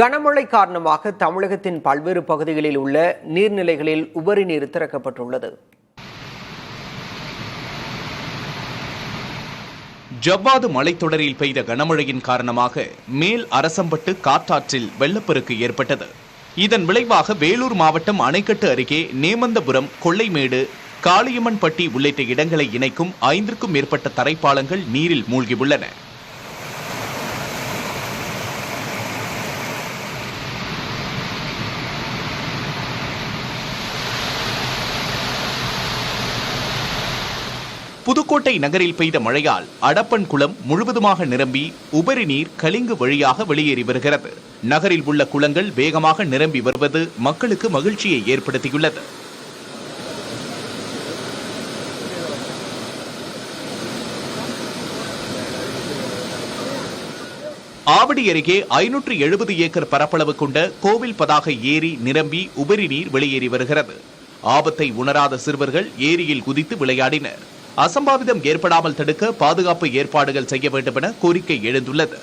கனமழை காரணமாக தமிழகத்தின் பல்வேறு பகுதிகளில் உள்ள நீர்நிலைகளில் உபரி நீர் திறக்கப்பட்டுள்ளது. ஜவ்வாது மலைத்தொடரில் பெய்த கனமழையின் காரணமாக மேல் அரசம்பட்டு காட்டாற்றில் வெள்ளப்பெருக்கு ஏற்பட்டது. இதன் விளைவாக வேலூர் மாவட்டம் அணைக்கட்டு அருகே நேமந்தபுரம், கொள்ளைமேடு, காளியம்மன்பட்டி உள்ளிட்ட இடங்களை இணைக்கும் 5க்கும் மேற்பட்ட தரைப்பாலங்கள் நீரில் மூழ்கியுள்ளன. புதுக்கோட்டை நகரில் பெய்த மழையால் அடப்பன் குளம் முழுவதுமாக நிரம்பி உபரி நீர் கலிங்கு வழியாக வெளியேறி வருகிறது. நகரில் உள்ள குளங்கள் வேகமாக நிரம்பி வருவது மக்களுக்கு மகிழ்ச்சியை ஏற்படுத்தியுள்ளது. ஆவடி அருகே 570 ஏக்கர் பரப்பளவு கொண்ட கோவில் பதாக ஏரி நிரம்பி உபரி நீர் வெளியேறி வருகிறது. ஆபத்தை உணராத சிறுவர்கள் ஏரியில் குதித்து விளையாடினர். அசம்பாவிதம் ஏற்படாமல் தடுக்க பாதுகாப்பு ஏற்பாடுகள் செய்ய வேண்டும் என கோரிக்கை எழுந்துள்ளது.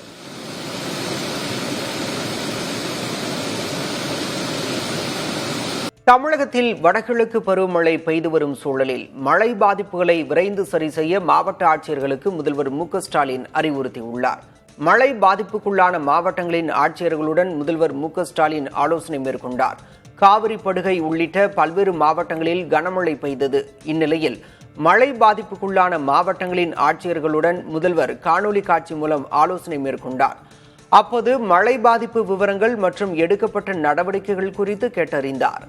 தமிழகத்தில் வடகிழக்கு பருவமழை பெய்து வரும் சூழலில் மழை பாதிப்புகளை விரைந்து சரி செய்ய மாவட்ட ஆட்சியர்களுக்கு முதல்வர் மு.க.ஸ்டாலின் அறிவுறுத்தியுள்ளார். மழை பாதிப்புக்குள்ளான மாவட்டங்களின் ஆட்சியர்களுடன் முதல்வர் மு.க.ஸ்டாலின் ஆலோசனை மேற்கொண்டார். காவிரி படுகை உள்ளிட்ட பல்வேறு மாவட்டங்களில் கனமழை பெய்தது. இந்நிலையில் மழை பாதிப்புக்குள்ளான மாவட்டங்களின் ஆட்சியர்களுடன் முதல்வர் காணொலி காட்சி மூலம் ஆலோசனை மேற்கொண்டார். அப்போது மழை பாதிப்பு விவரங்கள் மற்றும் எடுக்கப்பட்ட நடவடிக்கைகள் குறித்து கேட்டறிந்தார்.